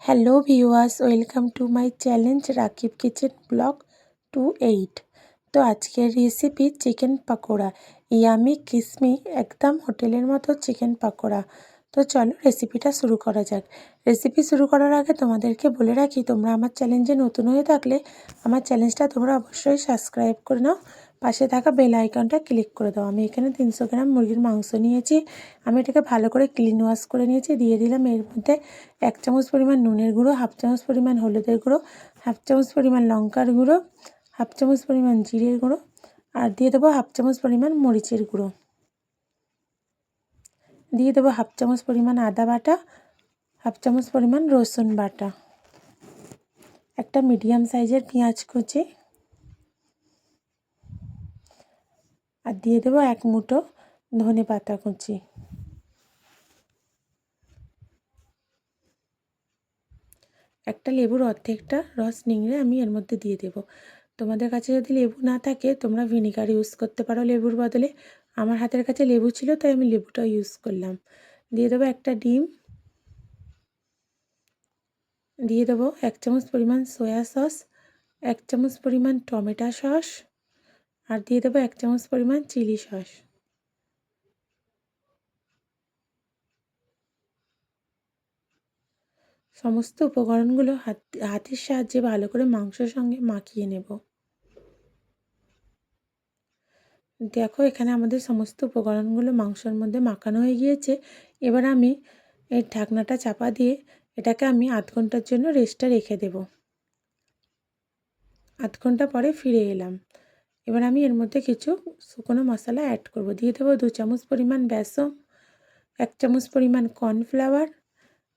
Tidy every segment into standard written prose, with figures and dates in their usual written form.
Hello viewers, welcome to my challenge Rakib kitchen blog 28। তো আজকের recipe chicken pakora, yummy কিসমি একদম হোটেলের মতো চিকেন পাকোড়া। তো চলো রেসিপিটা শুরু করা যাক। রেসিপি শুরু করার আগে তোমাদেরকে বলে রাখি, তোমরা আমার চ্যালেঞ্জে নতুন হয়ে থাকলে আমার চ্যালেঞ্জটা তোমরা অবশ্যই সাবস্ক্রাইব করে নাও, পাশে থাকা বেল আইকনটা ক্লিক করে দাও। আমি এখানে 300 গ্রাম মুরগির মাংস নিয়েছি। আমি এটাকে ভালো করে ক্লিন ওয়াশ করে নিয়েছি। দিয়ে দিলাম এর মধ্যে 1 চামচ পরিমাণ নুনের গুঁড়ো, 1/2 চামচ পরিমাণ হলুদের গুঁড়ো, 1/2 চামচ পরিমাণ লঙ্কার গুঁড়ো, 1/2 চামচ পরিমাণ জিরের গুঁড়ো, আর দিয়ে দেবো 1/2 চামচ পরিমাণ মরিচের গুঁড়ো। দিয়ে দেবো 1/2 চামচ পরিমাণ আদা বাটা, 1/2 চামচ পরিমাণ রসুন বাটা, একটা মিডিয়াম সাইজের পেঁয়াজ কুচি, আর দিয়ে দেবো 1 মুঠো ধনে পাতা কুচি। একটা লেবুর অর্ধেকটা রস নিংড়ে আমি এর মধ্যে দিয়ে দেব। তোমাদের কাছে যদি লেবু না থাকে তোমরা ভিনিগার ইউজ করতে পারো লেবুর বদলে। আমার হাতের কাছে লেবু ছিল তাই আমি লেবুটা ইউজ করলাম। দিয়ে দেবো একটা ডিম, দিয়ে দেবো 1 চামচ পরিমাণ সয়া সস, 1 চামচ পরিমাণ টমেটো সস, আর দিয়ে দেবো 1 চামচ পরিমাণ চিলি সস। সমস্ত উপকরণগুলো হাতের সাহায্যে ভালো করে মাংসের সঙ্গে মাখিয়ে নেব। দেখো এখানে আমাদের সমস্ত উপকরণগুলো মাংসের মধ্যে মাখানো হয়ে গিয়েছে। এবার আমি এর ঢাকনাটা চাপা দিয়ে এটাকে আমি আধ ঘন্টার জন্য রেস্টে রেখে দেব। আধ ঘন্টা পরে ফিরে এলাম। এবার আমি এর মধ্যে কিছু শুকনো মশলা অ্যাড করব। দিয়ে দেবো 2 চামচ পরিমাণ বেসন, 1 চামচ পরিমাণ কর্নফ্লাওয়ার,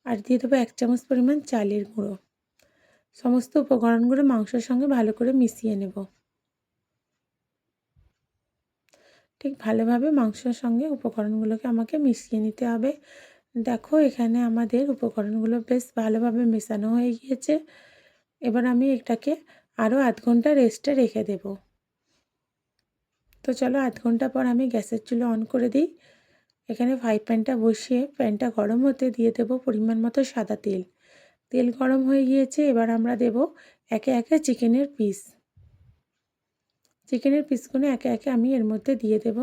আর দিয়ে দেবো 1 চামচ পরিমাণ চালের গুঁড়ো। সমস্ত উপকরণগুলো মাংসের সঙ্গে ভালো করে মিশিয়ে নেব। ঠিক ভালোভাবে মাংসের সঙ্গে উপকরণগুলোকে আমাকে মিশিয়ে নিতে হবে। দেখো এখানে আমাদের উপকরণগুলো বেশ ভালোভাবে মেশানো হয়ে গিয়েছে। এবার আমি এটাকে আরও আধ ঘন্টা রেস্টে রেখে দেব। তো চলো আধ ঘন্টা পর আমি গ্যাসের চুলো অন করে দিই। এখানে ফ্রাই প্যানটা বসিয়ে প্যানটা গরম হতে দিয়ে দেব পরিমাণ মতো সাদা তেল। তেল গরম হয়ে গিয়েছে, এবার আমরা দেব একে একে চিকেনের পিস। চিকেনের পিসগুলো একে একে আমি এর মধ্যে দিয়ে দেব।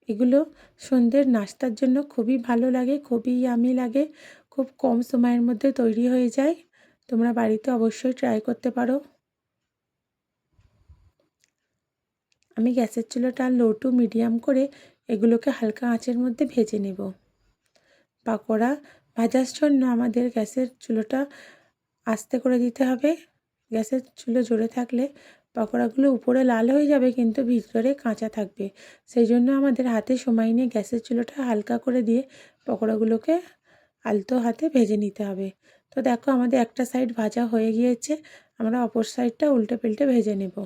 এগুলো সন্ধ্যের নাস্তার জন্য খুবই ভালো লাগে, খুবই ইয়ামি লাগে, খুব কম সময়ের মধ্যে তৈরি হয়ে যায়। তোমরা বাড়িতে অবশ্যই ট্রাই করতে পারো। আমি গ্যাসের চুলোটা লো টু মিডিয়াম করে এগুলোকে হালকা আঁচের মধ্যে ভেজে নেব। পাকোড়া ভাজার জন্য আমাদের গ্যাসের চুলোটা আস্তে করে দিতে হবে। গ্যাসের চুলো জোরে থাকলে পকোড়াগুলো উপরে লাল হয়ে যাবে কিন্তু ভিতরে কাঁচা থাকবে। সেই জন্য আমাদের হাতে সময় নিয়ে গ্যাসের চুলোটা হালকা করে দিয়ে পকোড়াগুলোকে আলতো হাতে ভেজে নিতে হবে। তো দেখো আমাদের একটা সাইড ভাজা হয়ে গিয়েছে, আমরা অপর সাইডটা উল্টে পাল্টে ভেজে নেব।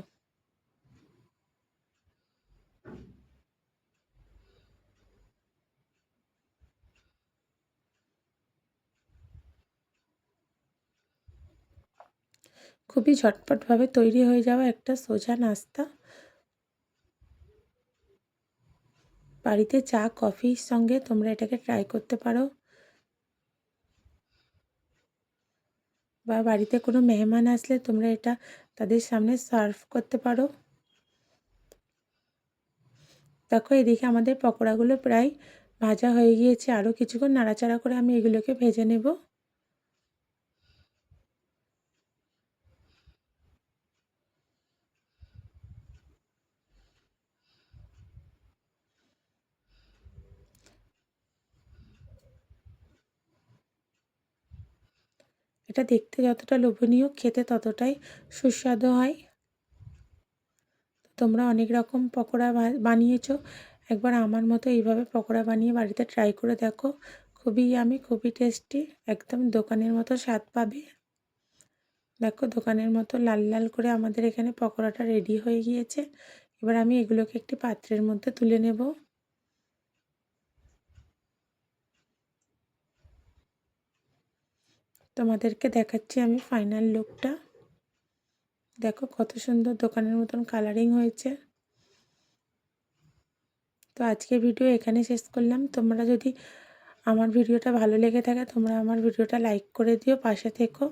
খুবই ঝটপটভাবে তৈরি হয়ে যাওয়া একটা সোজা নাস্তা। বাড়িতে চা কফির সঙ্গে তোমরা এটাকে ট্রাই করতে পারো, বা বাড়িতে কোনো মেহমান আসলে তোমরা এটা তাদের সামনে সার্ভ করতে পারো। দেখো এদিকে আমাদের পকোড়াগুলো প্রায় ভাজা হয়ে গিয়েছে, আরও কিছুক্ষণ নাড়াচাড়া করে আমি এগুলোকে ভেজে নেব। এটা দেখতে যতটা লোভনীয়, খেতে ততটাই সুস্বাদু হয়। তোমরা অনেক রকম পকোড়া বানিয়েছো, একবার আমার মতো এইভাবে পকোড়া বানিয়ে বাড়িতে ট্রাই করে দেখো। খুবই আমি খুবই টেস্টি, একদম দোকানের মতো স্বাদ পাবে। দেখো দোকানের মতো লাল লাল করে আমাদের এখানে পকোড়াটা রেডি হয়ে গিয়েছে। এবার আমি এগুলোকে একটি পাত্রের মধ্যে তুলে নেব। তোমাদেরকে দেখাচ্ছি আমি ফাইনাল লুকটা। দেখো কত সুন্দর দোকানের মতন কালারিং হয়েছে। তো আজকের ভিডিও এখানে শেষ করলাম। তোমরা যদি আমার ভিডিওটা ভালো লেগে থাকে তোমরা আমার ভিডিওটা লাইক করে দিও, পাশে থেকো।